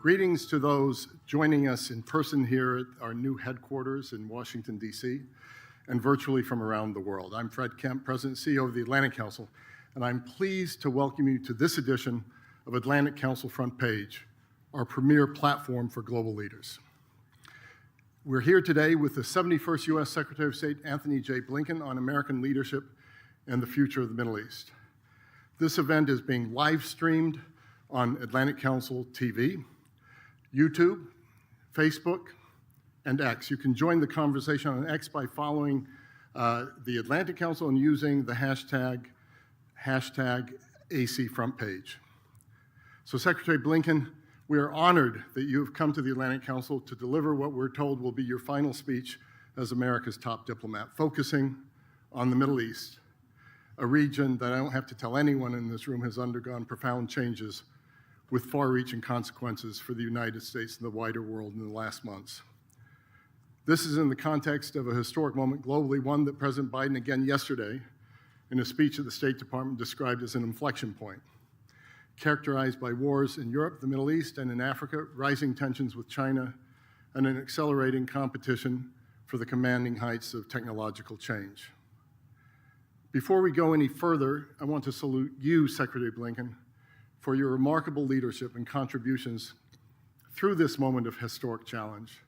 Greetings to those joining us in person here at our new headquarters in Washington, D.C., and virtually from around the world. I'm Fred Kemp, President and CEO of the Atlantic Council, and I'm pleased to welcome you to this edition of Atlantic Council Front Page, our premier platform for global leaders. We're here today with the 71st U.S. Secretary of State, Anthony J. Blinken, on American leadership and the future of the Middle East. This event is being live streamed on Atlantic Council TV, YouTube, Facebook, and X. You can join the conversation on X by following the Atlantic Council and using the hashtag AC Front Page. So Secretary Blinken, we are honored that you have come to the Atlantic Council to deliver what we're told will be your final speech as America's top diplomat, focusing on the Middle East, a region that I don't have to tell anyone in this room has undergone profound changes with far-reaching consequences for the United States and the wider world in the last months. This is in the context of a historic moment globally, one that President Biden again yesterday, in a speech at the State Department, described as an inflection point, characterized by wars in Europe, the Middle East, and in Africa, rising tensions with China, and an accelerating competition for the commanding heights of technological change. Before we go any further, I want to salute you, Secretary Blinken, for your remarkable leadership and contributions through this moment of historic challenge,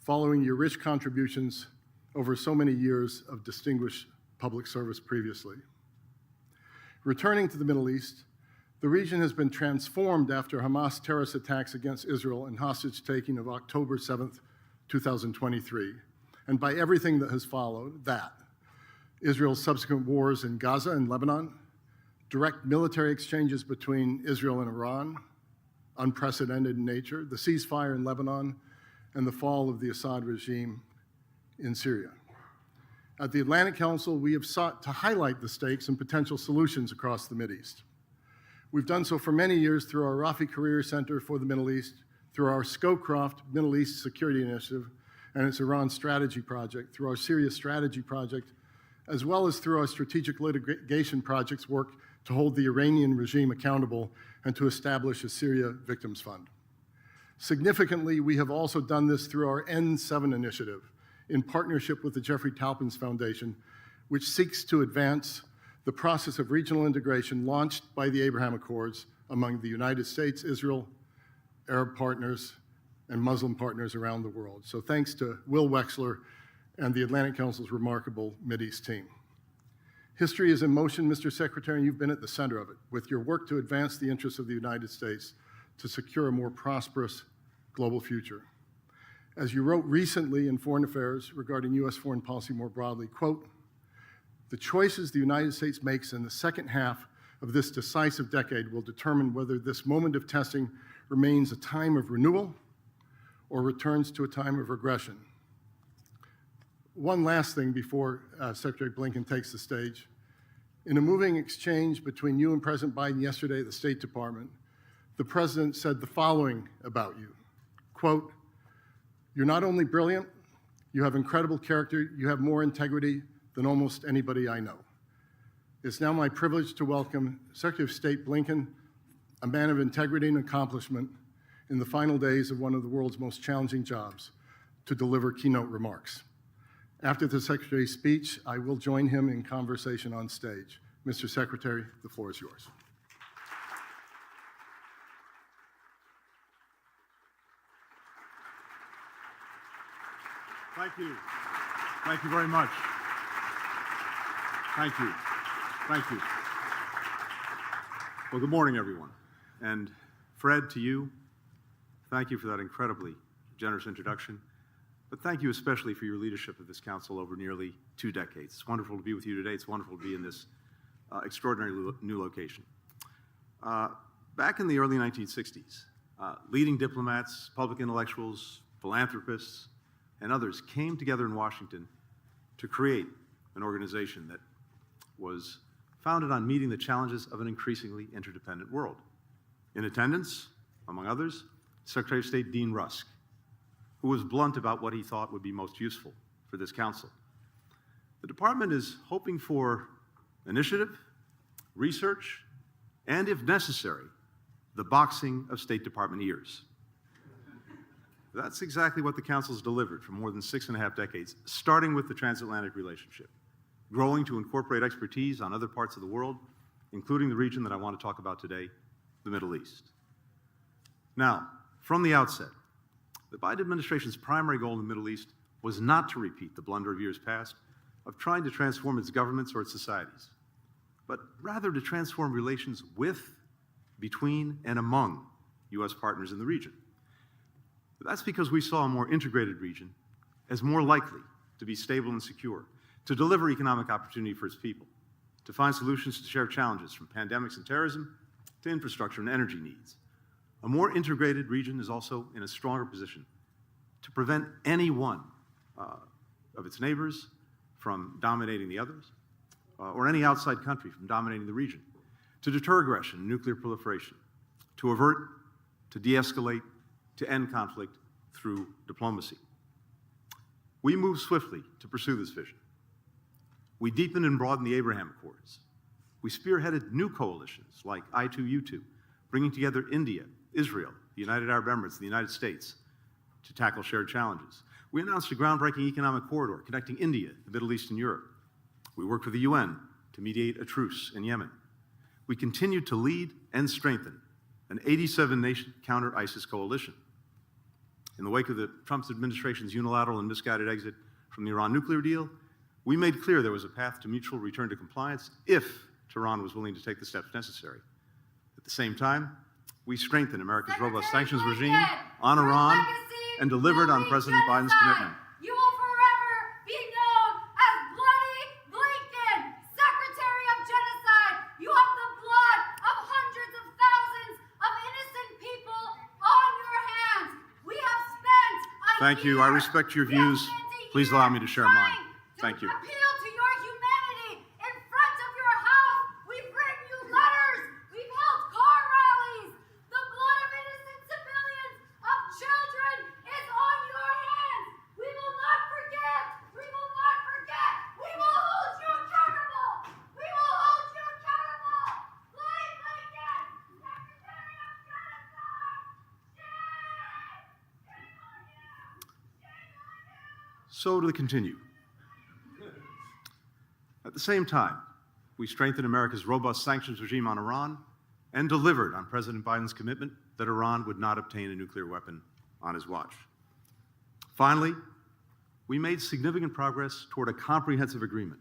following your rich contributions over so many years of distinguished public service previously. Returning to the Middle East, the region has been transformed after Hamas terrorist attacks against Israel and hostage-taking of October 7th, 2023, and by everything that has followed that. Israel's subsequent wars in Gaza and Lebanon, direct military exchanges between Israel and Iran, unprecedented in nature, the ceasefire in Lebanon, and the fall of the Assad regime in Syria. At the Atlantic Council, we have sought to highlight the stakes and potential solutions across the Mideast. We've done so for many years through our Rafi Career Center for the Middle East, through our Scowcroft Middle East Security Initiative and its Iran Strategy Project, through our Syria Strategy Project, as well as through our strategic litigation projects work to hold the Iranian regime accountable and to establish a Syria Victims Fund. Significantly, we have also done this through our N7 initiative in partnership with the Jeffrey Taupins Foundation, which seeks to advance the process of regional integration launched by the Abraham Accords among the United States, Israel, Arab partners, and Muslim partners around the world. So thanks to Will Wexler and the Atlantic Council's remarkable Mideast team. History is in motion, Mr. Secretary, and you've been at the center of it, with your work to advance the interests of the United States to secure a more prosperous global future. As you wrote recently in Foreign Affairs regarding U.S. foreign policy more broadly, quote, "The choices the United States makes in the second half of this decisive decade will determine whether this moment of testing remains a time of renewal or returns to a time of regression." One last thing before Secretary Blinken takes the stage. In a moving exchange between you and President Biden yesterday at the State Department, the President said the following about you, quote, "You're not only brilliant, you have incredible character, you have more integrity than almost anybody I know. It's now my privilege to welcome Secretary of State Blinken, a man of integrity and accomplishment, in the final days of one of the world's most challenging jobs, to deliver keynote remarks. After the Secretary's speech, I will join him in conversation on stage. Mr. Secretary, the floor is yours." Thank you. Thank you very much. Thank you. Thank you. Well, good morning, everyone. And Fred, to you, thank you for that incredibly generous introduction. But thank you especially for your leadership of this council over nearly 2 decades. It's wonderful to be with you today. It's wonderful to be in this extraordinary new location. Back in the early 1960s, leading diplomats, public intellectuals, philanthropists, and others came together in Washington to create an organization that was founded on meeting the challenges of an increasingly interdependent world. In attendance, among others, Secretary of State Dean Rusk, who was blunt about what he thought would be most useful for this council. The department is hoping for initiative, research, and if necessary, the boxing of State Department ears. That's exactly what the Council's delivered for more than 6.5 decades, starting with the transatlantic relationship, growing to incorporate expertise on other parts of the world, including the region that I want to talk about today, the Middle East. Now, from the outset, the Biden administration's primary goal in the Middle East was not to repeat the blunder of years past of trying to transform its governments or its societies, but rather to transform relations with, between, and among U.S. partners in the region. That's because we saw a more integrated region as more likely to be stable and secure, to deliver economic opportunity for its people, to find solutions to shared challenges from pandemics and terrorism to infrastructure and energy needs. A more integrated region is also in a stronger position to prevent any one of its neighbors from dominating the others, or any outside country from dominating the region, to deter aggression and nuclear proliferation, to avert, to de-escalate, to end conflict through diplomacy. We moved swiftly to pursue this vision. We deepened and broadened the Abraham Accords. We spearheaded new coalitions like I2U2, bringing together India, Israel, the United Arab Emirates, and the United States to tackle shared challenges. We announced a groundbreaking economic corridor connecting India, the Middle East, and Europe. We worked with the UN to mediate a truce in Yemen. We continued to lead and strengthen an 87-nation counter-ISIS coalition. In the wake of the Trump administration's unilateral and misguided exit from the Iran nuclear deal, we made clear there was a path to mutual return to compliance if Tehran was willing to take the steps necessary. At the same time, we strengthened America's robust sanctions regime on Iran and delivered on President Biden's commitment. You will forever be known as Bloody Blinken, Secretary of Genocide. You have the blood of hundreds of thousands of innocent people on your hands. We have spent Thank you. I respect your views. Please allow me to share mine. Thank you. Appeal to your humanity in front of your house. We've written you letters. We've held car rallies. The blood of innocent civilians, of children, is on your hands. We will not forget. We will not forget. We will hold you accountable. We will hold you accountable. Bloody Blinken, Secretary of Genocide. Shame! Shame on you! Shame on you! So to continue. At the same time, we strengthened America's robust sanctions regime on Iran and delivered on President Biden's commitment that Iran would not obtain a nuclear weapon on his watch. Finally, we made significant progress toward a comprehensive agreement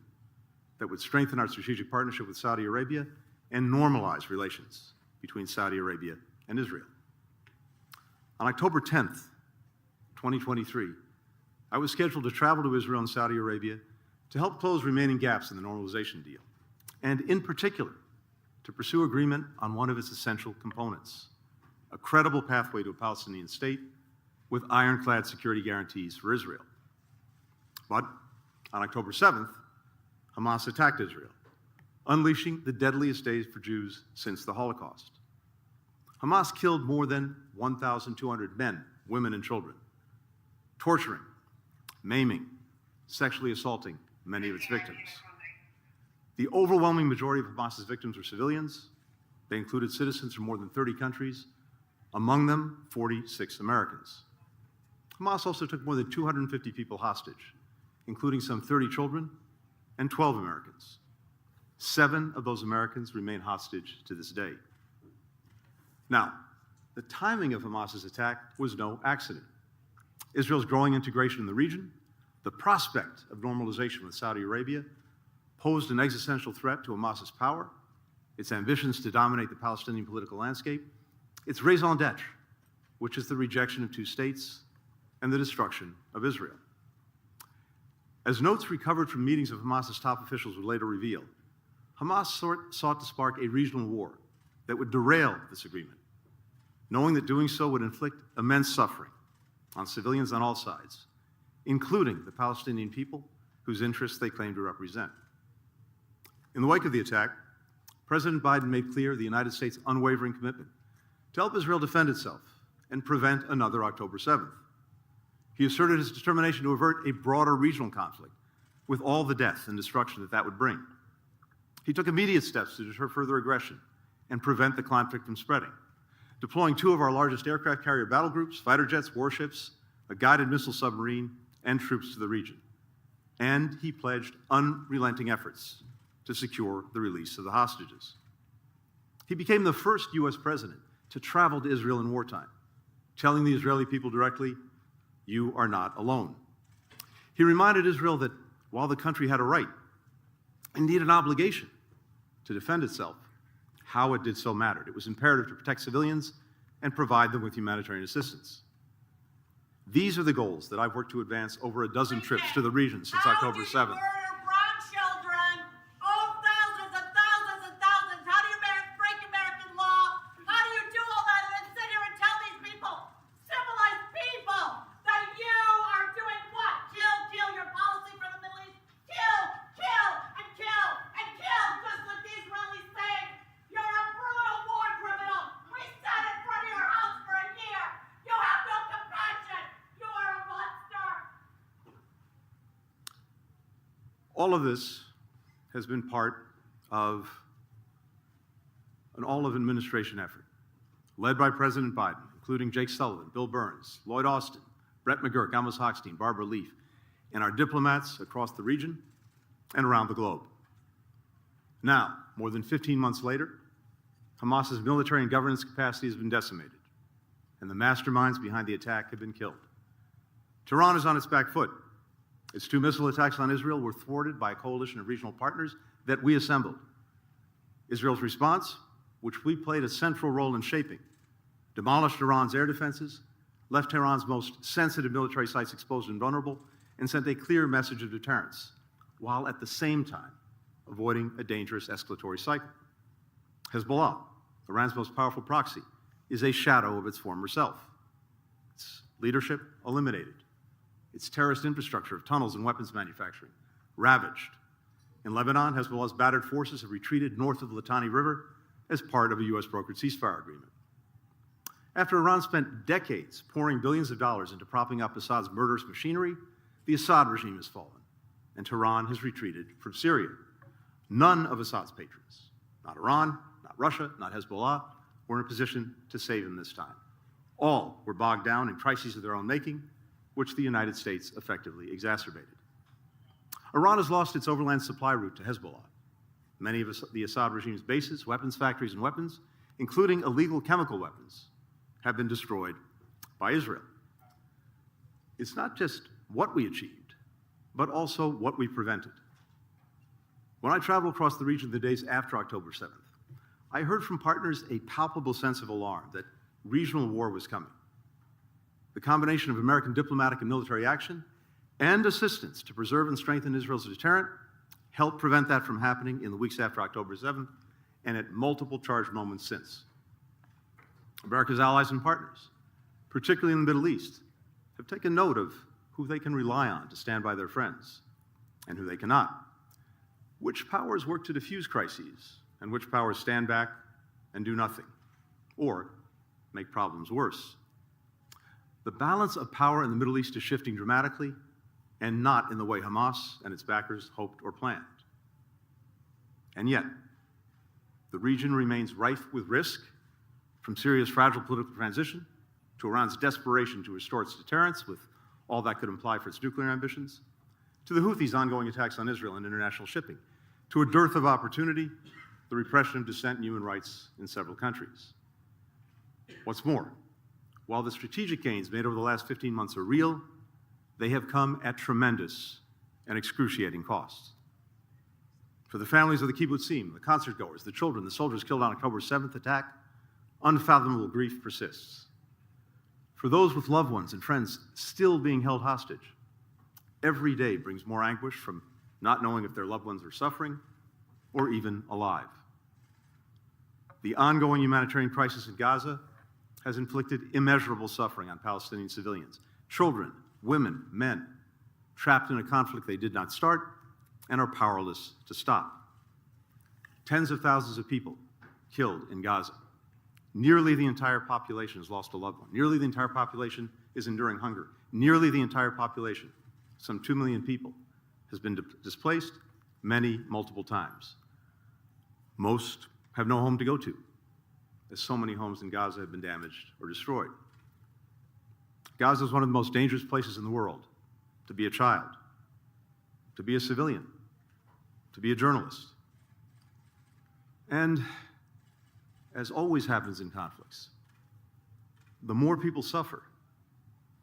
that would strengthen our strategic partnership with Saudi Arabia and normalize relations between Saudi Arabia and Israel. On October 10th, 2023, I was scheduled to travel to Israel and Saudi Arabia to help close remaining gaps in the normalization deal, and in particular, to pursue agreement on one of its essential components, a credible pathway to a Palestinian state with ironclad security guarantees for Israel. But on October 7th, Hamas attacked Israel, unleashing the deadliest days for Jews since the Holocaust. Hamas killed more than 1,200 men, women, and children, torturing, maiming, sexually assaulting many of its victims. The overwhelming majority of Hamas's victims were civilians. They included citizens from more than 30 countries, among them 46 Americans. Hamas also took more than 250 people hostage, including some 30 children and 12 Americans. 7 of those Americans remain hostage to this day. Now, the timing of Hamas's attack was no accident. Israel's growing integration in the region, the prospect of normalization with Saudi Arabia, posed an existential threat to Hamas's power, its ambitions to dominate the Palestinian political landscape, its raison d'etre, which is the rejection of 2 states and the destruction of Israel. As notes recovered from meetings of Hamas's top officials would later reveal, Hamas sought to spark a regional war that would derail this agreement, knowing that doing so would inflict immense suffering on civilians on all sides, including the Palestinian people whose interests they claim to represent. In the wake of the attack, President Biden made clear the United States' unwavering commitment to help Israel defend itself and prevent another October 7th. He asserted his determination to avert a broader regional conflict with all the death and destruction that would bring. He took immediate steps to deter further aggression and prevent the conflict from spreading, deploying 2 of our largest aircraft carrier battle groups, fighter jets, warships, a guided missile submarine, and troops to the region. And he pledged unrelenting efforts to secure the release of the hostages. He became the first U.S. president to travel to Israel in wartime, telling the Israeli people directly, "You are not alone." He reminded Israel that while the country had a right, indeed an obligation, to defend itself, how it did so mattered. It was imperative to protect civilians and provide them with humanitarian assistance. These are the goals that I've worked to advance over a dozen trips to the region since October 7th. Murder brown children? Oh, thousands and thousands and thousands. How do you break American law? How do you do all that and then sit here and tell these people, civilized people, that you are doing what? Kill, your policy for the Middle East? Kill, and kill, just like the Israelis say. You're a brutal war criminal. We sat in front of your house for a year. You have no compassion. You are a monster. All of this has been part of an all-of-administration effort, led by President Biden, including Jake Sullivan, Bill Burns, Lloyd Austin, Brett McGurk, Amos Hochstein, Barbara Leaf, and our diplomats across the region and around the globe. Now, more than 15 months later, Hamas's military and governance capacity has been decimated, and the masterminds behind the attack have been killed. Tehran is on its back foot. Its 2 missile attacks on Israel were thwarted by a coalition of regional partners that we assembled. Israel's response, which we played a central role in shaping, demolished Iran's air defenses, left Tehran's most sensitive military sites exposed and vulnerable, and sent a clear message of deterrence, while at the same time avoiding a dangerous escalatory cycle. Hezbollah, Iran's most powerful proxy, is a shadow of its former self. Its leadership eliminated. Its terrorist infrastructure of tunnels and weapons manufacturing ravaged. In Lebanon, Hezbollah's battered forces have retreated north of the Litani River as part of a U.S.-brokered ceasefire agreement. After Iran spent decades pouring billions of dollars into propping up Assad's murderous machinery, the Assad regime has fallen, and Tehran has retreated from Syria. None of Assad's patrons, not Iran, not Russia, not Hezbollah, were in a position to save him this time. All were bogged down in crises of their own making, which the United States effectively exacerbated. Iran has lost its overland supply route to Hezbollah. Many of the Assad regime's bases, weapons factories, and weapons, including illegal chemical weapons, have been destroyed by Israel. It's not just what we achieved, but also what we prevented. When I traveled across the region the days after October 7th, I heard from partners a palpable sense of alarm that regional war was coming. The combination of American diplomatic and military action and assistance to preserve and strengthen Israel's deterrent helped prevent that from happening in the weeks after October 7th and at multiple charged moments since. America's allies and partners, particularly in the Middle East, have taken note of who they can rely on to stand by their friends and who they cannot. Which powers work to diffuse crises and which powers stand back and do nothing or make problems worse. The balance of power in the Middle East is shifting dramatically and not in the way Hamas and its backers hoped or planned. And yet, the region remains rife with risk, from Syria's fragile political transition to Iran's desperation to restore its deterrence with all that could imply for its nuclear ambitions, to the Houthis' ongoing attacks on Israel and international shipping, to a dearth of opportunity, the repression of dissent and human rights in several countries. What's more, while the strategic gains made over the last 15 months are real, they have come at tremendous and excruciating costs. For the families of the kibbutzim, the concert goers, the children, the soldiers killed on October 7th attack, unfathomable grief persists. For those with loved ones and friends still being held hostage, every day brings more anguish from not knowing if their loved ones are suffering or even alive. The ongoing humanitarian crisis in Gaza has inflicted immeasurable suffering on Palestinian civilians, children, women, men, trapped in a conflict they did not start and are powerless to stop. Tens of thousands of people killed in Gaza. Nearly the entire population has lost a loved one. Nearly the entire population is enduring hunger. Nearly the entire population, some 2 million people, has been displaced, many multiple times. Most have no home to go to, as so many homes in Gaza have been damaged or destroyed. Gaza is one of the most dangerous places in the world to be a child, to be a civilian, to be a journalist. And as always happens in conflicts, the more people suffer,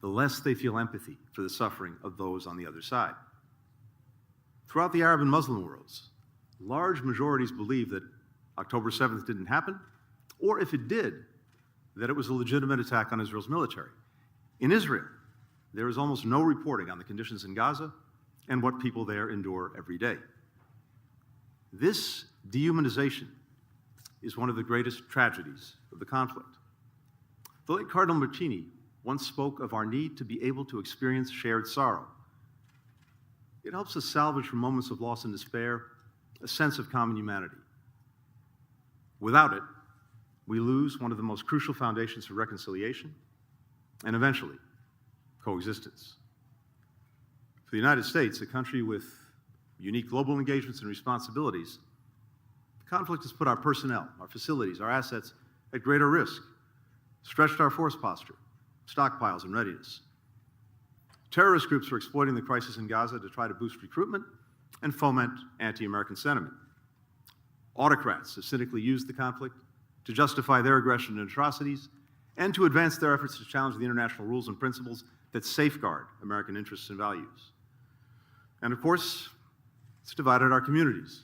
the less they feel empathy for the suffering of those on the other side. Throughout the Arab and Muslim worlds, large majorities believe that October 7th didn't happen, or if it did, that it was a legitimate attack on Israel's military. In Israel, there is almost no reporting on the conditions in Gaza and what people there endure every day. This dehumanization is one of the greatest tragedies of the conflict. The late Cardinal Martini once spoke of our need to be able to experience shared sorrow. It helps us salvage from moments of loss and despair a sense of common humanity. Without it, we lose one of the most crucial foundations for reconciliation and eventually coexistence. For the United States, a country with unique global engagements and responsibilities, the conflict has put our personnel, our facilities, our assets at greater risk, stretched our force posture, stockpiles, and readiness. Terrorist groups are exploiting the crisis in Gaza to try to boost recruitment and foment anti-American sentiment. Autocrats have cynically used the conflict to justify their aggression and atrocities and to advance their efforts to challenge the international rules and principles that safeguard American interests and values. And of course, it's divided our communities,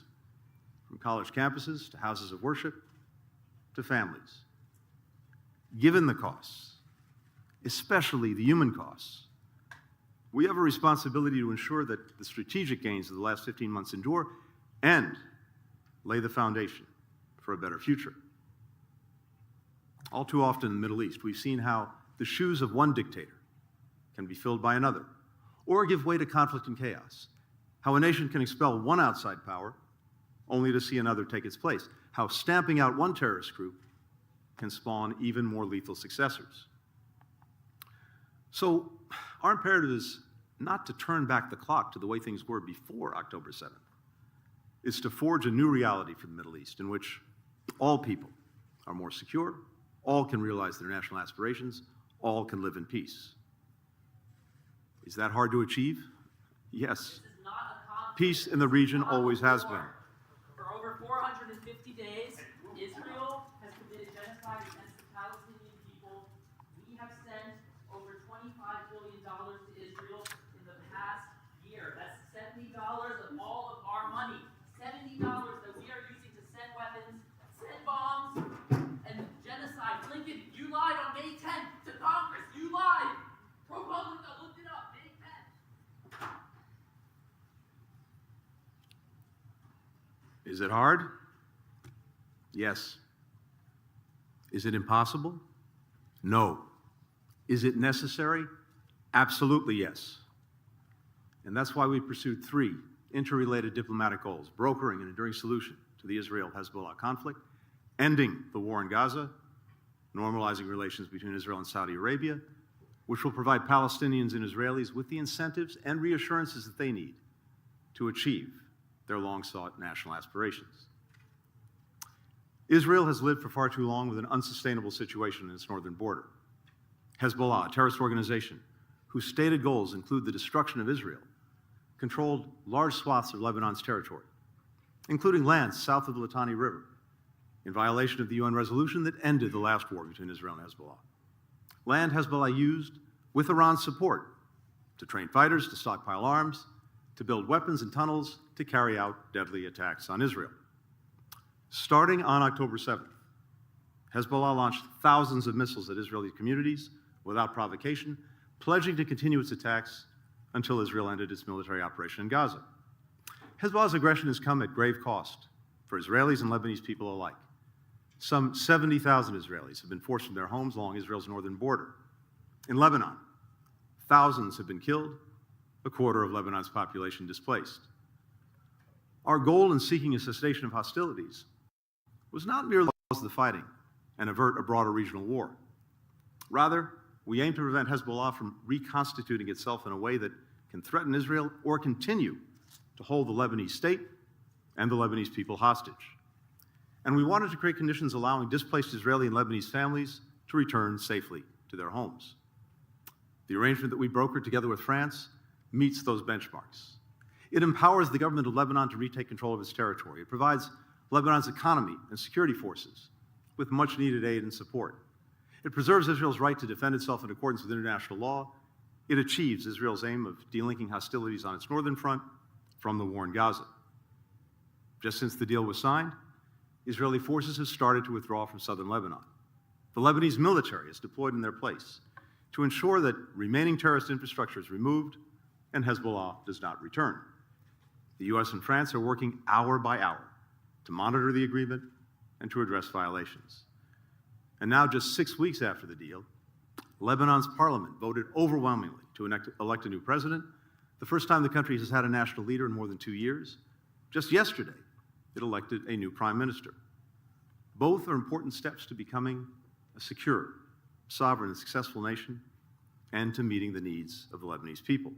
from college campuses to houses of worship to families. Given the costs, especially the human costs, we have a responsibility to ensure that the strategic gains of the last 15 months endure and lay the foundation for a better future. All too often in the Middle East, we've seen how the shoes of one dictator can be filled by another, or give way to conflict and chaos. How a nation can expel one outside power only to see another take its place. How stamping out one terrorist group can spawn even more lethal successors. So our imperative is not to turn back the clock to the way things were before October 7th. It's to forge a new reality for the Middle East in which all people are more secure, all can realize their national aspirations, all can live in peace. Is that hard to achieve? Yes. Peace in the region always has been. For over 450 days, Israel has committed genocide against the Palestinian people. We have sent over $25 billion to Israel in the past year. That's $70 of all of our money. $70 that we are using to send weapons, send bombs, and genocide. Blinken, you lied on May 10th to Congress. You lied. ProPublica looked it up. May 10th. Is it hard? Yes. Is it impossible? No. Is it necessary? Absolutely yes. And that's why we pursued three interrelated diplomatic goals: brokering an enduring solution to the Israel-Hezbollah conflict, ending the war in Gaza, normalizing relations between Israel and Saudi Arabia, which will provide Palestinians and Israelis with the incentives and reassurances that they need to achieve their long-sought national aspirations. Israel has lived for far too long with an unsustainable situation in its northern border. Hezbollah, a terrorist organization whose stated goals include the destruction of Israel, controlled large swaths of Lebanon's territory, including lands south of the Litani River, in violation of the UN resolution that ended the last war between Israel and Hezbollah. Land Hezbollah used, with Iran's support, to train fighters, to stockpile arms, to build weapons and tunnels, to carry out deadly attacks on Israel. Starting on October 7th, Hezbollah launched thousands of missiles at Israeli communities without provocation, pledging to continue its attacks until Israel ended its military operation in Gaza. Hezbollah's aggression has come at grave cost for Israelis and Lebanese people alike. Some 70,000 Israelis have been forced from their homes along Israel's northern border. In Lebanon, thousands have been killed, a quarter of Lebanon's population displaced. Our goal in seeking a cessation of hostilities was not merely to pause the fighting and avert a broader regional war. Rather, we aim to prevent Hezbollah from reconstituting itself in a way that can threaten Israel or continue to hold the Lebanese state and the Lebanese people hostage. And we wanted to create conditions allowing displaced Israeli and Lebanese families to return safely to their homes. The arrangement that we brokered together with France meets those benchmarks. It empowers the government of Lebanon to retake control of its territory. It provides Lebanon's economy and security forces with much-needed aid and support. It preserves Israel's right to defend itself in accordance with international law. It achieves Israel's aim of delinking hostilities on its northern front from the war in Gaza. Just since the deal was signed, Israeli forces have started to withdraw from southern Lebanon. The Lebanese military is deployed in their place to ensure that remaining terrorist infrastructure is removed and Hezbollah does not return. The U.S. and France are working hour by hour to monitor the agreement and to address violations. And now, just 6 weeks after the deal, Lebanon's parliament voted overwhelmingly to elect a new president, the first time the country has had a national leader in more than 2 years. Just yesterday, it elected a new prime minister. Both are important steps to becoming a secure, sovereign, and successful nation, and to meeting the needs of the Lebanese people.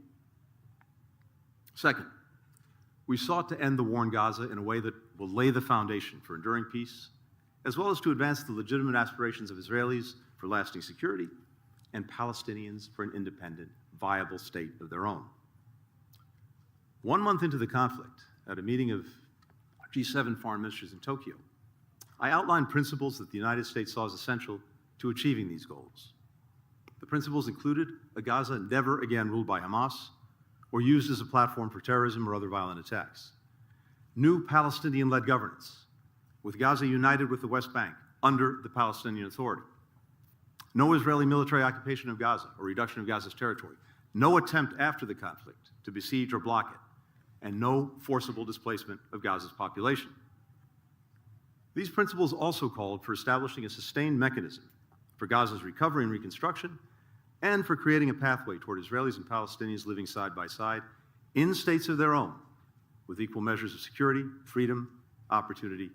Second, we sought to end the war in Gaza in a way that will lay the foundation for enduring peace, as well as to advance the legitimate aspirations of Israelis for lasting security and Palestinians for an independent, viable state of their own. 1 month into the conflict, at a meeting of G7 foreign ministers in Tokyo, I outlined principles that the United States saw as essential to achieving these goals. The principles included a Gaza never again ruled by Hamas or used as a platform for terrorism or other violent attacks. New Palestinian-led governance, with Gaza united with the West Bank under the Palestinian Authority. No Israeli military occupation of Gaza or reduction of Gaza's territory. No attempt after the conflict to besiege or block it. And no forcible displacement of Gaza's population. These principles also called for establishing a sustained mechanism for Gaza's recovery and reconstruction, and for creating a pathway toward Israelis and Palestinians living side by side in states of their own, with equal measures of security, freedom, opportunity,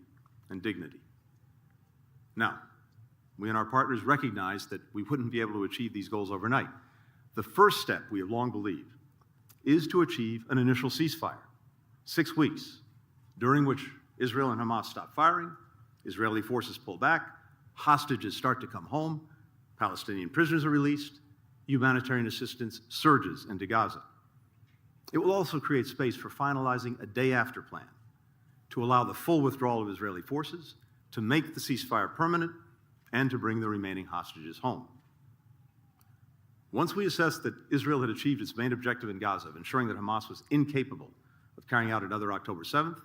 and dignity. Now, we and our partners recognize that we wouldn't be able to achieve these goals overnight. The first step, we have long believed, is to achieve an initial ceasefire, 6 weeks, during which Israel and Hamas stop firing, Israeli forces pull back, hostages start to come home, Palestinian prisoners are released, humanitarian assistance surges into Gaza. It will also create space for finalizing a day-after plan to allow the full withdrawal of Israeli forces, to make the ceasefire permanent, and to bring the remaining hostages home. Once we assessed that Israel had achieved its main objective in Gaza of ensuring that Hamas was incapable of carrying out another October 7th,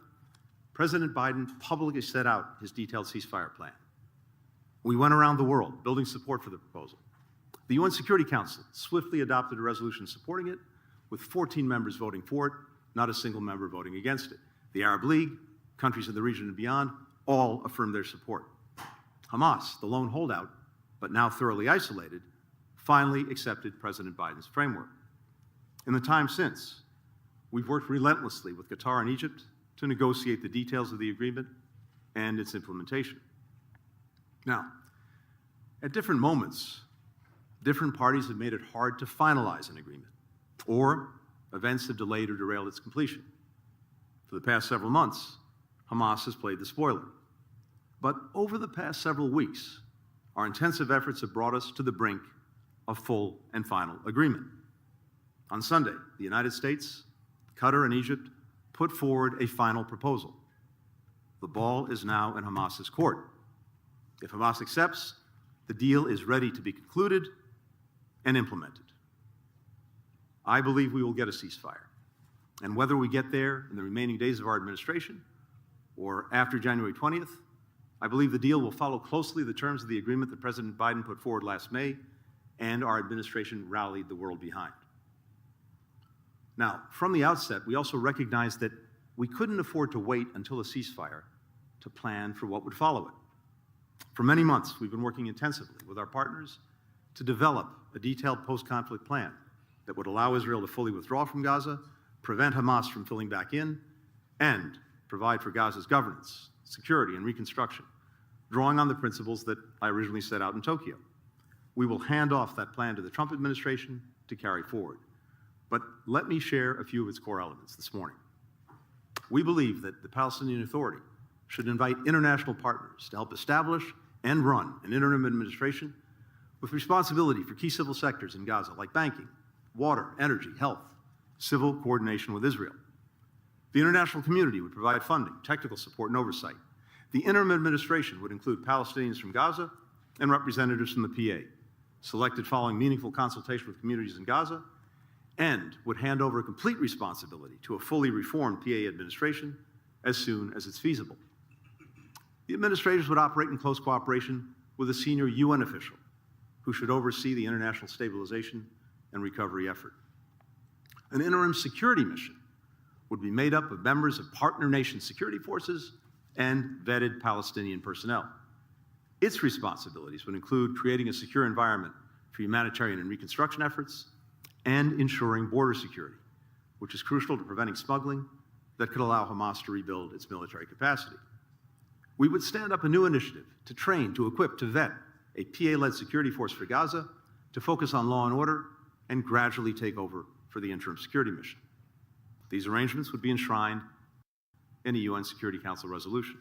President Biden publicly set out his detailed ceasefire plan. We went around the world building support for the proposal. The UN Security Council swiftly adopted a resolution supporting it, with 14 members voting for it, not a single member voting against it. The Arab League, countries in the region and beyond, all affirmed their support. Hamas, the lone holdout, but now thoroughly isolated, finally accepted President Biden's framework. In the time since, we've worked relentlessly with Qatar and Egypt to negotiate the details of the agreement and its implementation. Now, at different moments, different parties have made it hard to finalize an agreement, or events have delayed or derailed its completion. For the past several months, Hamas has played the spoiler. But over the past several weeks, our intensive efforts have brought us to the brink of full and final agreement. On Sunday, the United States, Qatar, and Egypt put forward a final proposal. The ball is now in Hamas's court. If Hamas accepts, the deal is ready to be concluded and implemented. I believe we will get a ceasefire. And whether we get there in the remaining days of our administration or after January 20th, I believe the deal will follow closely the terms of the agreement that President Biden put forward last May and our administration rallied the world behind. Now, from the outset, we also recognized that we couldn't afford to wait until a ceasefire to plan for what would follow it. For many months, we've been working intensively with our partners to develop a detailed post-conflict plan that would allow Israel to fully withdraw from Gaza, prevent Hamas from filling back in, and provide for Gaza's governance, security, and reconstruction, drawing on the principles that I originally set out in Tokyo. We will hand off that plan to the Trump administration to carry forward. But let me share a few of its core elements this morning. We believe that the Palestinian Authority should invite international partners to help establish and run an interim administration with responsibility for key civil sectors in Gaza like banking, water, energy, health, civil coordination with Israel. The international community would provide funding, technical support, and oversight. The interim administration would include Palestinians from Gaza and representatives from the PA, selected following meaningful consultation with communities in Gaza, and would hand over complete responsibility to a fully reformed PA administration as soon as it's feasible. The administrators would operate in close cooperation with a senior UN official who should oversee the international stabilization and recovery effort. An interim security mission would be made up of members of partner nation security forces and vetted Palestinian personnel. Its responsibilities would include creating a secure environment for humanitarian and reconstruction efforts and ensuring border security, which is crucial to preventing smuggling that could allow Hamas to rebuild its military capacity. We would stand up a new initiative to train, to equip, to vet a PA-led security force for Gaza to focus on law and order and gradually take over for the interim security mission. These arrangements would be enshrined in a UN Security Council resolution.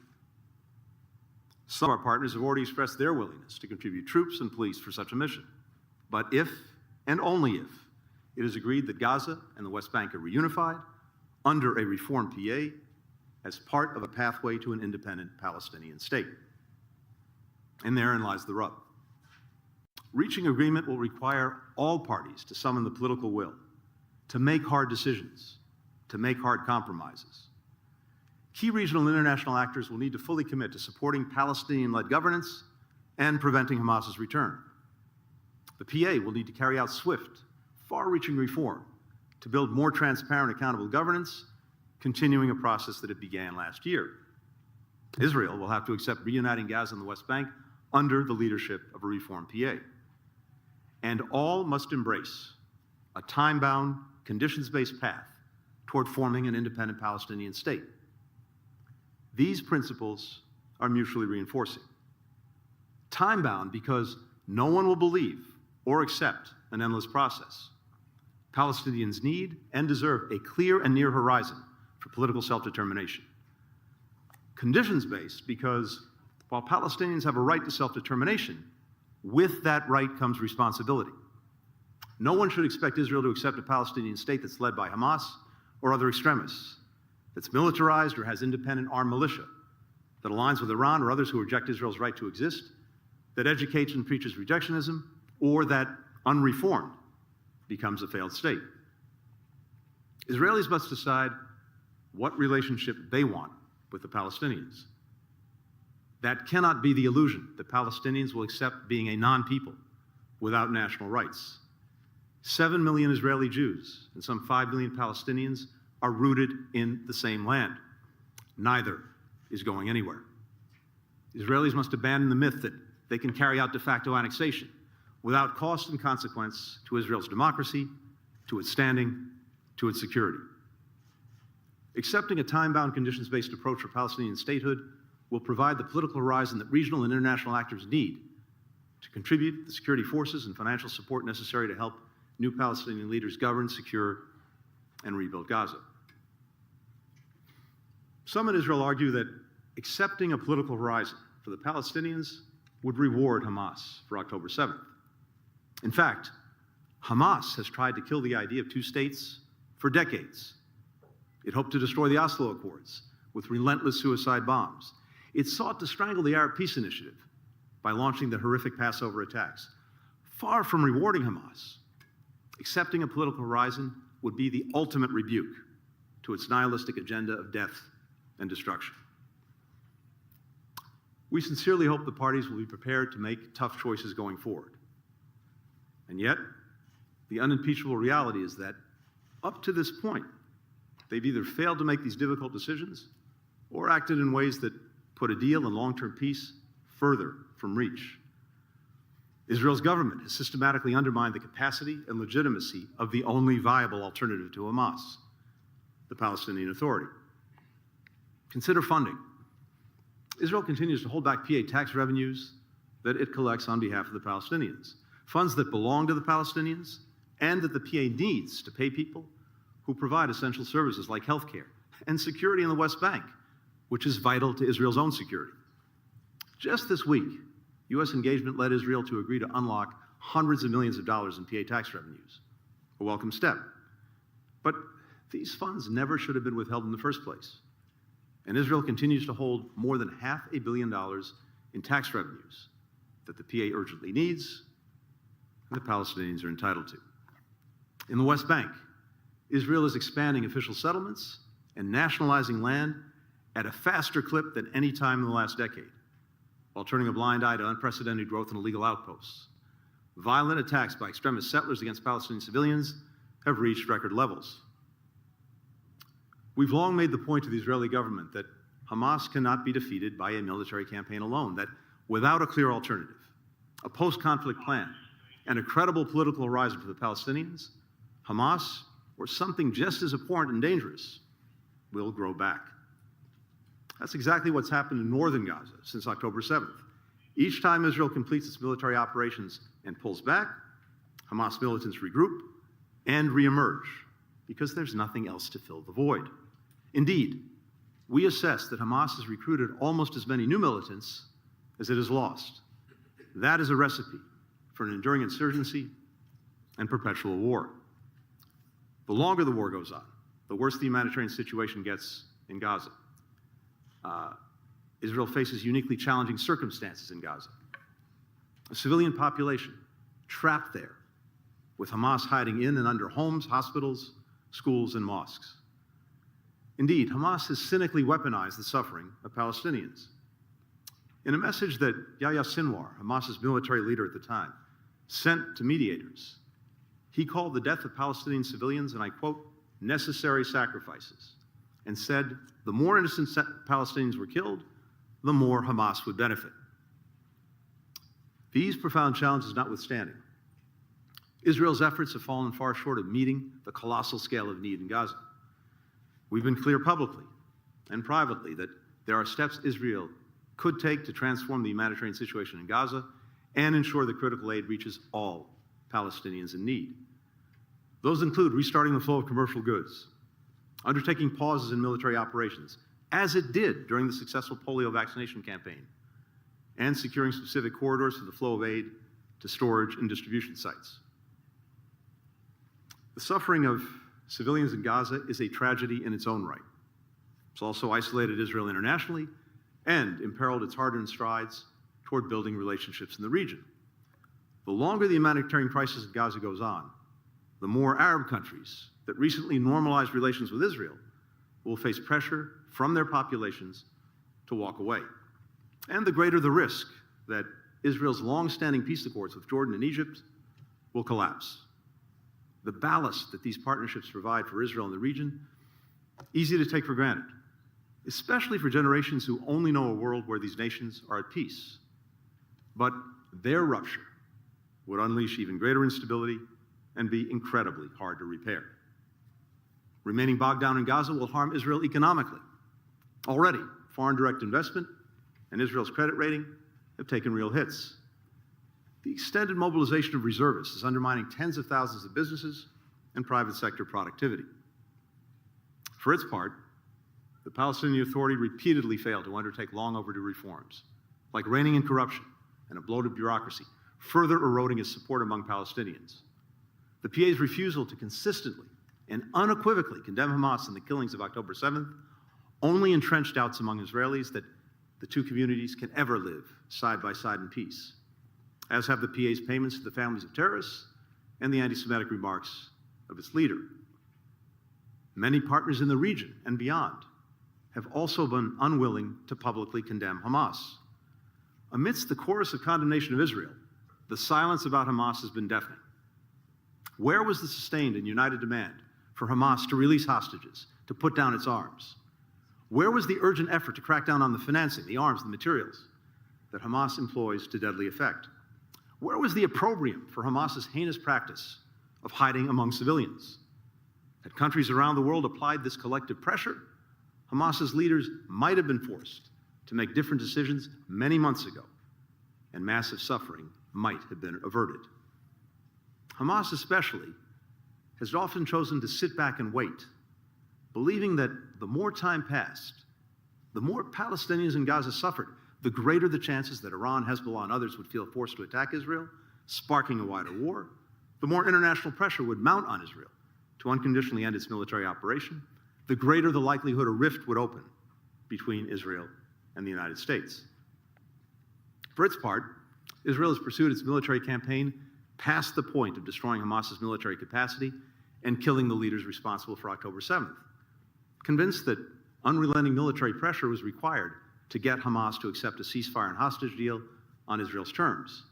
Some of our partners have already expressed their willingness to contribute troops and police for such a mission. But if, and only if, it is agreed that Gaza and the West Bank are reunified under a reformed PA as part of a pathway to an independent Palestinian state. And therein lies the rub. Reaching agreement will require all parties to summon the political will, to make hard decisions, to make hard compromises. Key regional and international actors will need to fully commit to supporting Palestinian-led governance and preventing Hamas's return. The PA will need to carry out swift, far-reaching reform to build more transparent, accountable governance, continuing a process that it began last year. Israel will have to accept reuniting Gaza and the West Bank under the leadership of a reformed PA. And all must embrace a time-bound, conditions-based path toward forming an independent Palestinian state. These principles are mutually reinforcing. Time-bound because no one will believe or accept an endless process. Palestinians need and deserve a clear and near horizon for political self-determination. Conditions-based because while Palestinians have a right to self-determination, with that right comes responsibility. No one should expect Israel to accept a Palestinian state that's led by Hamas or other extremists, that's militarized or has independent armed militia, that aligns with Iran or others who reject Israel's right to exist, that educates and preaches rejectionism, or that, unreformed, becomes a failed state. Israelis must decide what relationship they want with the Palestinians. That cannot be the illusion that Palestinians will accept being a non-people without national rights. 7 million Israeli Jews and some 5 million Palestinians are rooted in the same land. Neither is going anywhere. Israelis must abandon the myth that they can carry out de facto annexation without cost and consequence to Israel's democracy, to its standing, to its security. Accepting a time-bound, conditions-based approach for Palestinian statehood will provide the political horizon that regional and international actors need to contribute the security forces and financial support necessary to help new Palestinian leaders govern, secure, and rebuild Gaza. Some in Israel argue that accepting a political horizon for the Palestinians would reward Hamas for October 7th. In fact, Hamas has tried to kill the idea of two states for decades. It hoped to destroy the Oslo Accords with relentless suicide bombs. It sought to strangle the Arab Peace Initiative by launching the horrific Passover attacks. Far from rewarding Hamas, accepting a political horizon would be the ultimate rebuke to its nihilistic agenda of death and destruction. We sincerely hope the parties will be prepared to make tough choices going forward. And yet, the unimpeachable reality is that up to this point, they've either failed to make these difficult decisions or acted in ways that put a deal and long-term peace further from reach. Israel's government has systematically undermined the capacity and legitimacy of the only viable alternative to Hamas, the Palestinian Authority. Consider funding. Israel continues to hold back PA tax revenues that it collects on behalf of the Palestinians, funds that belong to the Palestinians and that the PA needs to pay people who provide essential services like healthcare and security in the West Bank, which is vital to Israel's own security. Just this week, U.S. engagement led Israel to agree to unlock hundreds of millions of dollars in PA tax revenues. A welcome step. But these funds never should have been withheld in the first place. And Israel continues to hold more than $500 million in tax revenues that the PA urgently needs and the Palestinians are entitled to. In the West Bank, Israel is expanding official settlements and nationalizing land at a faster clip than any time in the last decade, while turning a blind eye to unprecedented growth in illegal outposts. Violent attacks by extremist settlers against Palestinian civilians have reached record levels. We've long made the point to the Israeli government that Hamas cannot be defeated by a military campaign alone, that without a clear alternative, a post-conflict plan, and a credible political horizon for the Palestinians, Hamas, or something just as abhorrent and dangerous, will grow back. That's exactly what's happened in northern Gaza since October 7th. Each time Israel completes its military operations and pulls back, Hamas militants regroup and reemerge because there's nothing else to fill the void. Indeed, we assess that Hamas has recruited almost as many new militants as it has lost. That is a recipe for an enduring insurgency and perpetual war. The longer the war goes on, the worse the humanitarian situation gets in Gaza. Israel faces uniquely challenging circumstances in Gaza. A civilian population trapped there, with Hamas hiding in and under homes, hospitals, schools, and mosques. Indeed, Hamas has cynically weaponized the suffering of Palestinians. In a message that Yahya Sinwar, Hamas's military leader at the time, sent to mediators, he called the death of Palestinian civilians, and I quote, necessary sacrifices, and said the more innocent Palestinians were killed, the more Hamas would benefit. These profound challenges notwithstanding, Israel's efforts have fallen far short of meeting the colossal scale of need in Gaza. We've been clear publicly and privately that there are steps Israel could take to transform the humanitarian situation in Gaza and ensure that critical aid reaches all Palestinians in need. Those include restarting the flow of commercial goods, undertaking pauses in military operations, as it did during the successful polio vaccination campaign, and securing specific corridors for the flow of aid to storage and distribution sites. The suffering of civilians in Gaza is a tragedy in its own right. It's also isolated Israel internationally and imperiled its hard-earned strides toward building relationships in the region. The longer the humanitarian crisis in Gaza goes on, the more Arab countries that recently normalized relations with Israel will face pressure from their populations to walk away. And the greater the risk that Israel's long-standing peace accords with Jordan and Egypt will collapse. The ballast that these partnerships provide for Israel in the region, easy to take for granted, especially for generations who only know a world where these nations are at peace. But their rupture would unleash even greater instability and be incredibly hard to repair. Remaining bogged down in Gaza will harm Israel economically. Already, foreign direct investment and Israel's credit rating have taken real hits. The extended mobilization of reservists is undermining tens of thousands of businesses and private sector productivity. For its part, the Palestinian Authority repeatedly failed to undertake long overdue reforms, like reining in corruption and a bloated bureaucracy, further eroding its support among Palestinians. The PA's refusal to consistently and unequivocally condemn Hamas in the killings of October 7th only entrenched doubts among Israelis that the two communities can ever live side by side in peace, as have the PA's payments to the families of terrorists and the anti-Semitic remarks of its leader. Many partners in the region and beyond have also been unwilling to publicly condemn Hamas. Amidst the chorus of condemnation of Israel, the silence about Hamas has been deafening. Where was the sustained and united demand for Hamas to release hostages, to put down its arms? Where was the urgent effort to crack down on the financing, the arms, the materials that Hamas employs to deadly effect? Where was the opprobrium for Hamas's heinous practice of hiding among civilians? Had countries around the world applied this collective pressure, Hamas's leaders might have been forced to make different decisions many months ago, and massive suffering might have been averted. Hamas especially has often chosen to sit back and wait, believing that the more time passed, the more Palestinians in Gaza suffered, the greater the chances that Iran, Hezbollah, and others would feel forced to attack Israel, sparking a wider war, the more international pressure would mount on Israel to unconditionally end its military operation, the greater the likelihood a rift would open between Israel and the United States. For its part, Israel has pursued its military campaign past the point of destroying Hamas's military capacity and killing the leaders responsible for October 7th, convinced that unrelenting military pressure was required to get Hamas to accept a ceasefire and hostage deal on Israel's terms.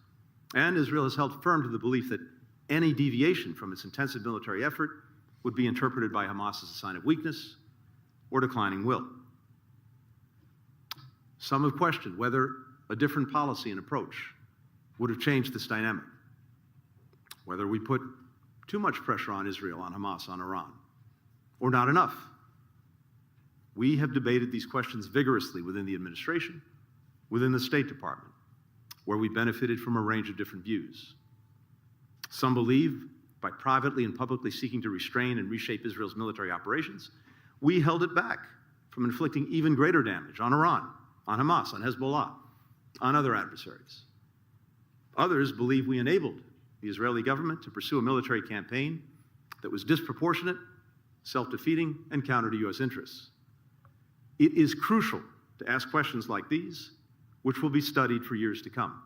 And Israel has held firm to the belief that any deviation from its intensive military effort would be interpreted by Hamas as a sign of weakness or declining will. Some have questioned whether a different policy and approach would have changed this dynamic, whether we put too much pressure on Israel, on Hamas, on Iran, or not enough. We have debated these questions vigorously within the administration, within the State Department, where we benefited from a range of different views. Some believe, by privately and publicly seeking to restrain and reshape Israel's military operations, we held it back from inflicting even greater damage on Iran, on Hamas, on Hezbollah, on other adversaries. Others believe we enabled the Israeli government to pursue a military campaign that was disproportionate, self-defeating, and counter to U.S. interests. It is crucial to ask questions like these, which will be studied for years to come.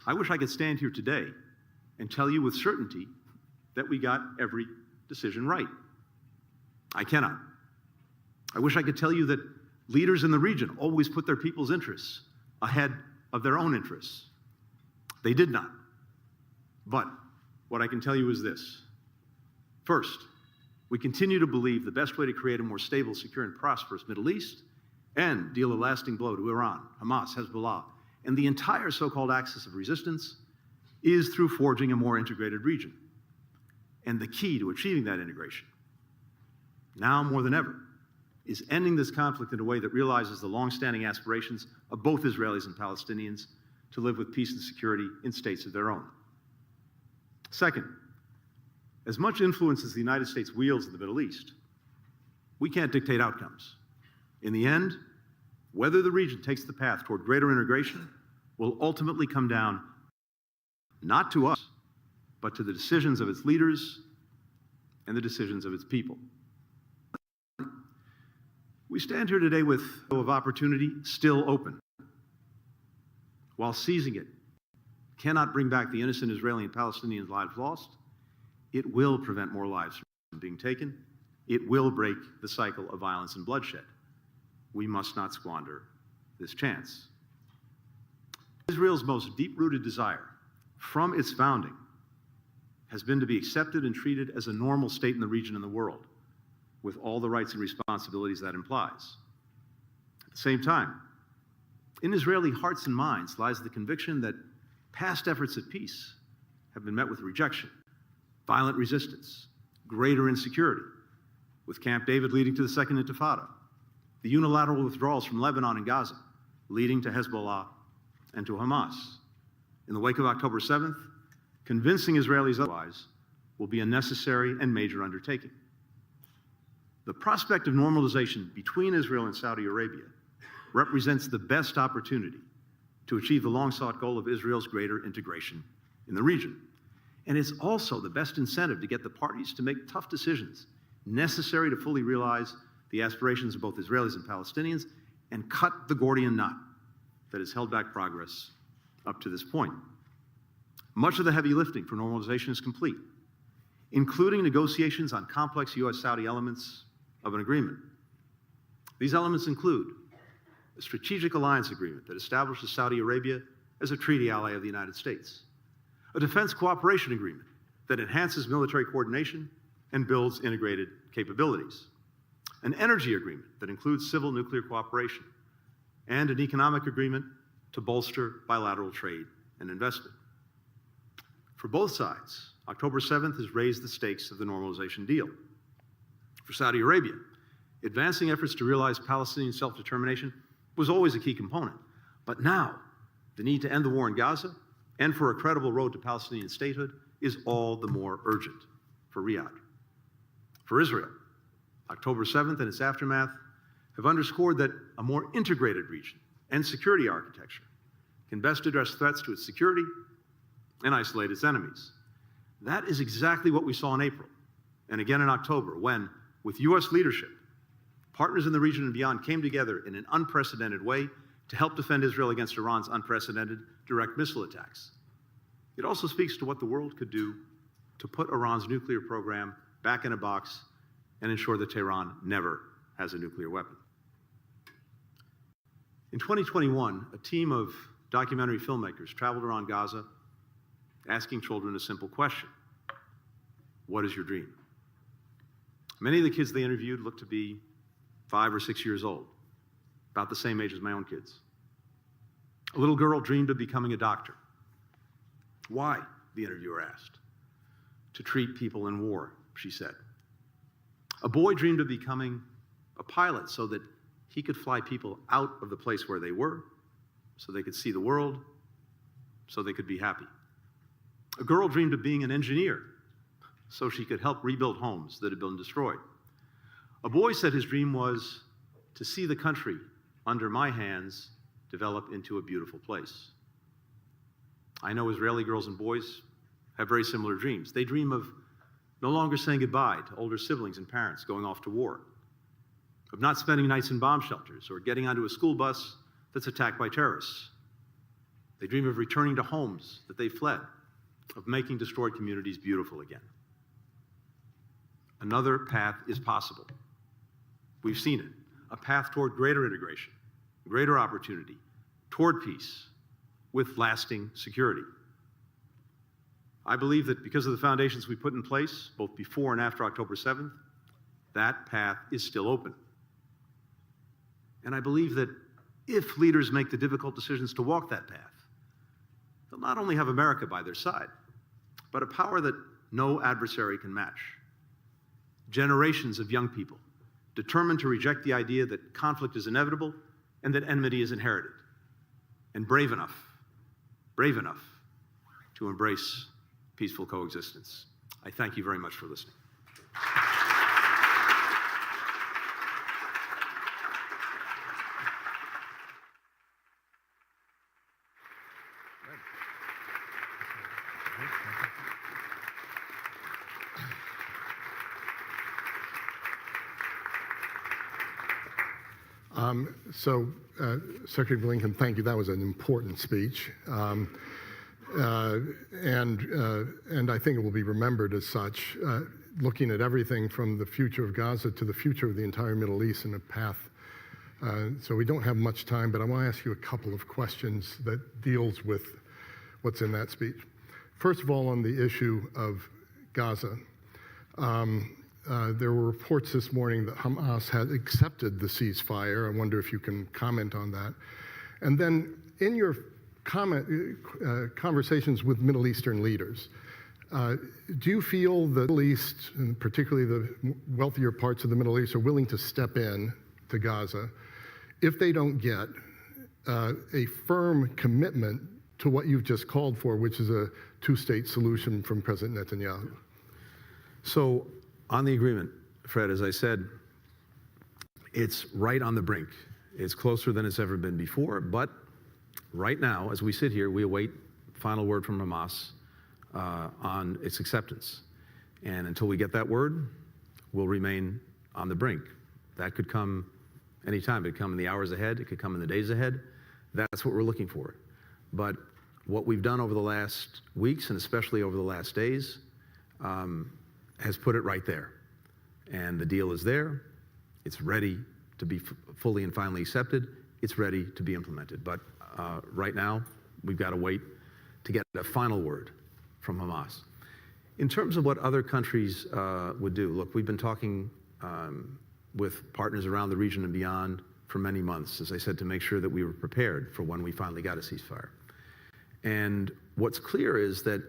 I wish I could stand here today and tell you with certainty that we got every decision right. I cannot. I wish I could tell you that leaders in the region always put their people's interests ahead of their own interests. They did not. But what I can tell you is this. First, we continue to believe the best way to create a more stable, secure, and prosperous Middle East and deal a lasting blow to Iran, Hamas, Hezbollah, and the entire so-called axis of resistance is through forging a more integrated region. And the key to achieving that integration, now more than ever, is ending this conflict in a way that realizes the long-standing aspirations of both Israelis and Palestinians to live with peace and security in states of their own. Second, as much influence as the United States wields in the Middle East, we can't dictate outcomes. In the end, whether the region takes the path toward greater integration will ultimately come down not to us, but to the decisions of its leaders and the decisions of its people. We stand here today with a window of opportunity still open. While seizing it cannot bring back the innocent Israeli and Palestinian lives lost, it will prevent more lives from being taken. It will break the cycle of violence and bloodshed. We must not squander this chance. Israel's most deep-rooted desire from its founding has been to be accepted and treated as a normal state in the region and the world, with all the rights and responsibilities that implies. At the same time, in Israeli hearts and minds lies the conviction that past efforts at peace have been met with rejection, violent resistance, greater insecurity, with Camp David leading to the Second Intifada, the unilateral withdrawals from Lebanon and Gaza, leading to Hezbollah and to Hamas. In the wake of October 7th, convincing Israelis otherwise will be a necessary and major undertaking. The prospect of normalization between Israel and Saudi Arabia represents the best opportunity to achieve the long-sought goal of Israel's greater integration in the region. And it's also the best incentive to get the parties to make tough decisions necessary to fully realize the aspirations of both Israelis and Palestinians and cut the Gordian knot that has held back progress up to this point. Much of the heavy lifting for normalization is complete, including negotiations on complex U.S.-Saudi elements of an agreement. These elements include a strategic alliance agreement that establishes Saudi Arabia as a treaty ally of the United States, a defense cooperation agreement that enhances military coordination and builds integrated capabilities, an energy agreement that includes civil nuclear cooperation, and an economic agreement to bolster bilateral trade and investment. For both sides, October 7th has raised the stakes of the normalization deal. For Saudi Arabia, advancing efforts to realize Palestinian self-determination was always a key component. But now, the need to end the war in Gaza and for a credible road to Palestinian statehood is all the more urgent for Riyadh. For Israel, October 7th and its aftermath have underscored that a more integrated region and security architecture can best address threats to its security and isolate its enemies. That is exactly what we saw in April, and again in October, when, with U.S. leadership, partners in the region and beyond came together in an unprecedented way to help defend Israel against Iran's unprecedented direct missile attacks. It also speaks to what the world could do to put Iran's nuclear program back in a box and ensure that Tehran never has a nuclear weapon. In 2021, a team of documentary filmmakers traveled around Gaza asking children a simple question: what is your dream? Many of the kids they interviewed looked to be 5 or 6 years old, about the same age as my own kids. A little girl dreamed of becoming a doctor. Why? The interviewer asked. To treat people in war, she said. A boy dreamed of becoming a pilot so that he could fly people out of the place where they were, so they could see the world, so they could be happy. A girl dreamed of being an engineer so she could help rebuild homes that had been destroyed. A boy said his dream was to see the country under my hands develop into a beautiful place. I know Israeli girls and boys have very similar dreams. They dream of no longer saying goodbye to older siblings and parents going off to war, of not spending nights in bomb shelters or getting onto a school bus that's attacked by terrorists. They dream of returning to homes that they fled, of making destroyed communities beautiful again. Another path is possible. We've seen it, a path toward greater integration, greater opportunity, toward peace, with lasting security. I believe that because of the foundations we put in place, both before and after October 7th, that path is still open. And I believe that if leaders make the difficult decisions to walk that path, they'll not only have America by their side, but a power that no adversary can match. Generations of young people determined to reject the idea that conflict is inevitable and that enmity is inherited, and brave enough to embrace peaceful coexistence. I thank you very much for listening. Secretary Blinken, thank you. That was an important speech. And I think it will be remembered as such, looking at everything from the future of Gaza to the future of the entire Middle East in a path. So we don't have much time, but I want to ask you a couple of questions that deals with what's in that speech. First of all, on the issue of Gaza, there were reports this morning that Hamas had accepted the ceasefire. I wonder if you can comment on that. And then in your conversations with Middle Eastern leaders, do you feel the Middle East, and particularly the wealthier parts of the Middle East, are willing to step in to Gaza if they don't get a firm commitment to what you've just called for, which is a two-state solution from President Netanyahu? So on the agreement, Fred, as I said, it's right on the brink. It's closer than it's ever been before, but right now, as we sit here, we await final word from Hamas on its acceptance. And until we get that word, we'll remain on the brink. That could come anytime. It could come in the hours ahead. It could come in the days ahead. That's what we're looking for. But what we've done over the last weeks, and especially over the last days, has put it right there. And the deal is there. It's ready to be fully and finally accepted. It's ready to be implemented. But right now, we've got to wait to get a final word from Hamas. In terms of what other countries would do, look, we've been talking with partners around the region and beyond for many months, as I said, to make sure that we were prepared for when we finally got a ceasefire. And what's clear is that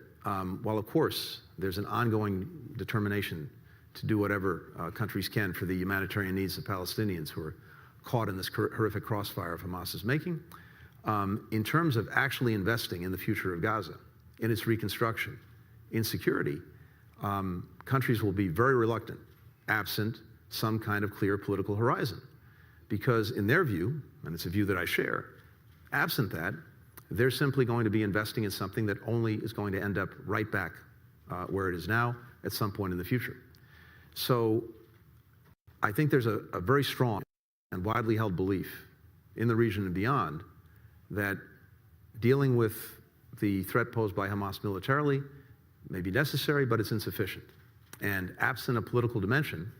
while, of course, there's an ongoing determination to do whatever countries can for the humanitarian needs of Palestinians who are caught in this horrific crossfire of Hamas is making, in terms of actually investing in the future of Gaza, in its reconstruction, in security, countries will be very reluctant, absent some kind of clear political horizon. Because in their view, and it's a view that I share, absent that, they're simply going to be investing in something that only is going to end up right back where it is now at some point in the future. So I think there's a very strong and widely held belief in the region and beyond that dealing with the threat posed by Hamas militarily may be necessary, but it's insufficient. And absent a political dimension,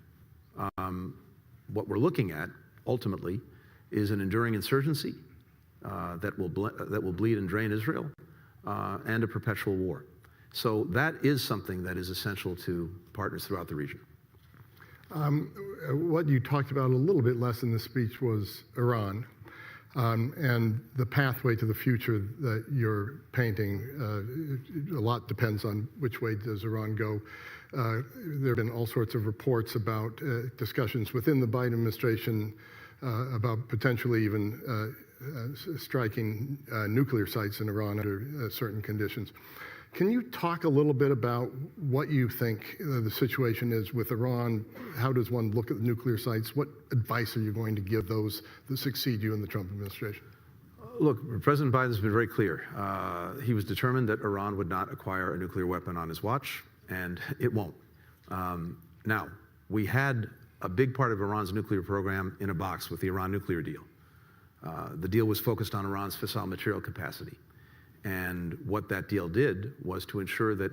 what we're looking at ultimately is an enduring insurgency that will bleed and drain Israel and a perpetual war. So that is something that is essential to partners throughout the region. What you talked about a little bit less in the speech was Iran and the pathway to the future that you're painting. A lot depends on which way does Iran go. There have been all sorts of reports about discussions within the Biden administration about potentially even striking nuclear sites in Iran under certain conditions. Can you talk a little bit about what you think the situation is with Iran? How does one look at the nuclear sites? What advice are you going to give those that succeed you in the Trump administration? Look, President Biden's been very clear. He was determined that Iran would not acquire a nuclear weapon on his watch, and it won't. Now, we had a big part of Iran's nuclear program in a box with the Iran nuclear deal. The deal was focused on Iran's fissile material capacity. And what that deal did was to ensure that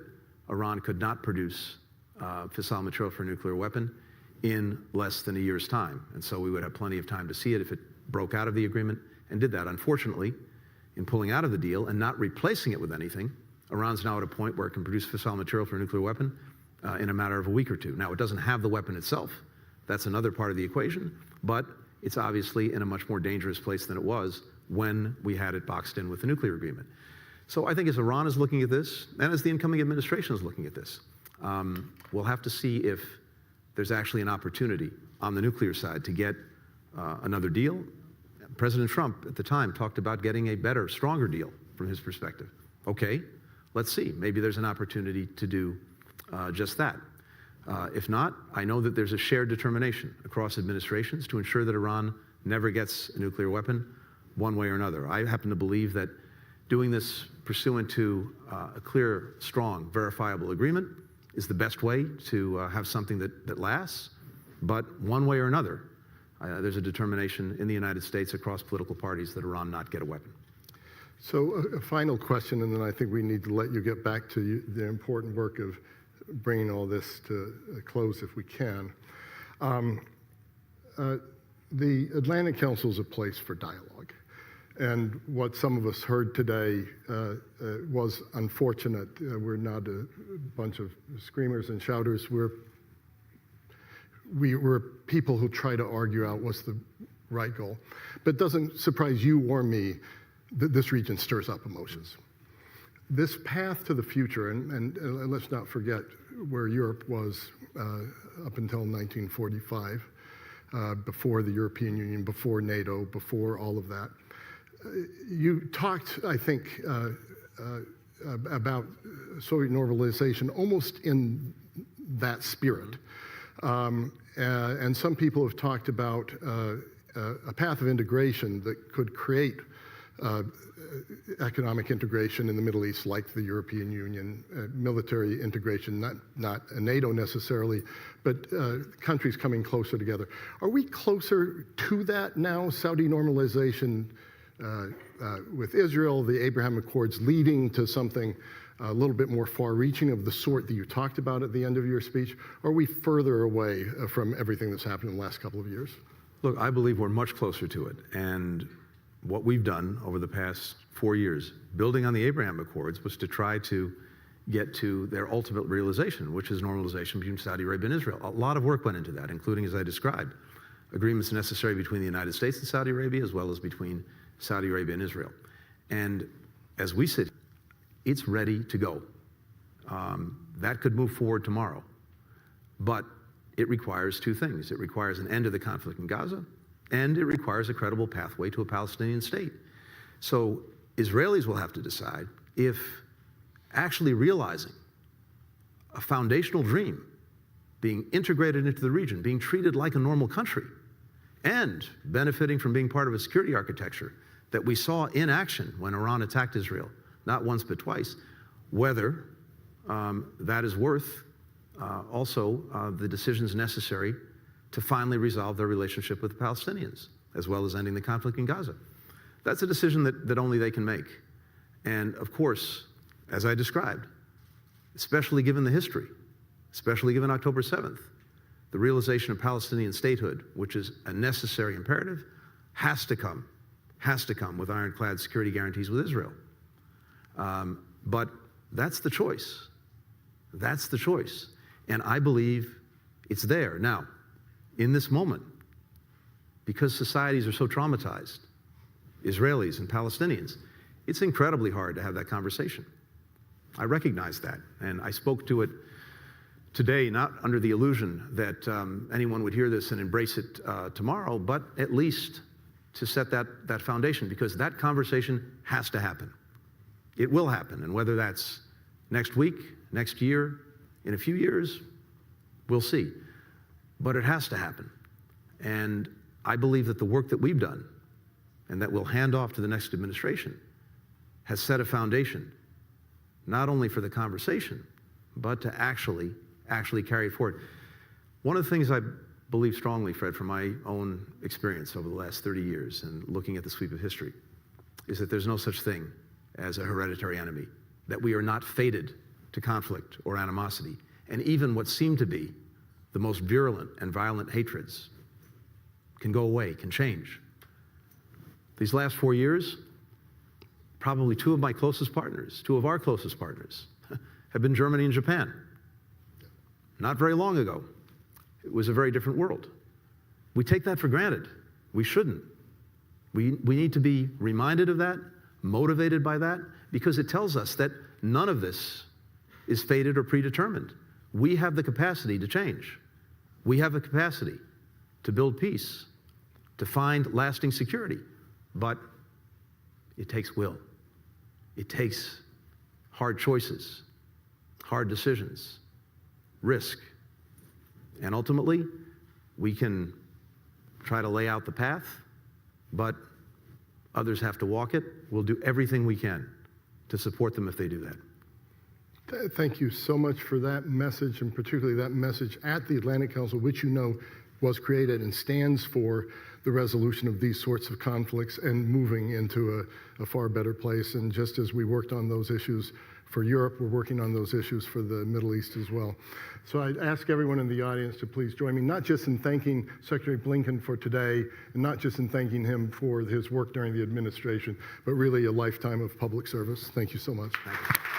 Iran could not produce fissile material for a nuclear weapon in less than a year's time. And so we would have plenty of time to see it if it broke out of the agreement and did that. Unfortunately, in pulling out of the deal and not replacing it with anything, Iran's now at a point where it can produce fissile material for a nuclear weapon in a matter of a week or two. Now, it doesn't have the weapon itself. That's another part of the equation. But it's obviously in a much more dangerous place than it was when we had it boxed in with the nuclear agreement. So I think as Iran is looking at this, and as the incoming administration is looking at this, we'll have to see if there's actually an opportunity on the nuclear side to get another deal. President Trump at the time talked about getting a better, stronger deal from his perspective. Okay, let's see. Maybe there's an opportunity to do just that. If not, I know that there's a shared determination across administrations to ensure that Iran never gets a nuclear weapon one way or another. I happen to believe that doing this pursuant to a clear, strong, verifiable agreement is the best way to have something that lasts. But one way or another, there's a determination in the United States across political parties that Iran not get a weapon. So a final question, and then I think we need to let you get back to the important work of bringing all this to a close if we can. The Atlantic Council is a place for dialogue. And what some of us heard today was unfortunate. We're not a bunch of screamers and shouters. We're people who try to argue out what's the right goal. But it doesn't surprise you or me that this region stirs up emotions. This path to the future, and let's not forget where Europe was up until 1945, before the European Union, before NATO, before all of that. You talked, I think, about Soviet normalization almost in that spirit. And some people have talked about a path of integration that could create economic integration in the Middle East, like the European Union, military integration, not a NATO necessarily, but countries coming closer together. Are we closer to that now? Saudi normalization with Israel, the Abraham Accords leading to something a little bit more far-reaching of the sort that you talked about at the end of your speech? Are we further away from everything that's happened in the last couple of years? Look, I believe we're much closer to it. And what we've done over the past 4 years, building on the Abraham Accords, was to try to get to their ultimate realization, which is normalization between Saudi Arabia and Israel. A lot of work went into that, including, as I described, agreements necessary between the United States and Saudi Arabia, as well as between Saudi Arabia and Israel. And as we sit, it's ready to go. That could move forward tomorrow. But it requires two things. It requires an end to the conflict in Gaza, and it requires a credible pathway to a Palestinian state. So Israelis will have to decide if actually realizing a foundational dream, being integrated into the region, being treated like a normal country, and benefiting from being part of a security architecture that we saw in action when Iran attacked Israel, not once but twice, whether that is worth also the decisions necessary to finally resolve their relationship with the Palestinians, as well as ending the conflict in Gaza. That's a decision that only they can make. And of course, as I described, especially given the history, especially given October 7th, the realization of Palestinian statehood, which is a necessary imperative, has to come with ironclad security guarantees with Israel. But that's the choice. That's the choice. And I believe it's there. Now, in this moment, because societies are so traumatized, Israelis and Palestinians, it's incredibly hard to have that conversation. I recognize that, and I spoke to it today, not under the illusion that anyone would hear this and embrace it tomorrow, but at least to set that foundation, because that conversation has to happen. It will happen, and whether that's next week, next year, in a few years, we'll see. But it has to happen. And I believe that the work that we've done and that we'll hand off to the next administration has set a foundation, not only for the conversation, but to actually carry it forward. One of the things I believe strongly, Fred, from my own experience over the last 30 years and looking at the sweep of history, is that there's no such thing as a hereditary enemy, that we are not fated to conflict or animosity. And even what seem to be the most virulent and violent hatreds can go away, can change. These last 4 years, probably two of our closest partners, have been Germany and Japan. Not very long ago, it was a very different world. We take that for granted. We shouldn't. We need to be reminded of that, motivated by that, because it tells us that none of this is fated or predetermined. We have the capacity to change. We have the capacity to build peace, to find lasting security. But it takes will. It takes hard choices, hard decisions, risk. And ultimately, we can try to lay out the path, but others have to walk it. We'll do everything we can to support them if they do that. Thank you so much for that message, and particularly that message at the Atlantic Council, which you know was created and stands for the resolution of these sorts of conflicts and moving into a far better place. And just as we worked on those issues for Europe, we're working on those issues for the Middle East as well. So I'd ask everyone in the audience to please join me, not just in thanking Secretary Blinken for today, and not just in thanking him for his work during the administration, but really a lifetime of public service. Thank you so much. Thank you.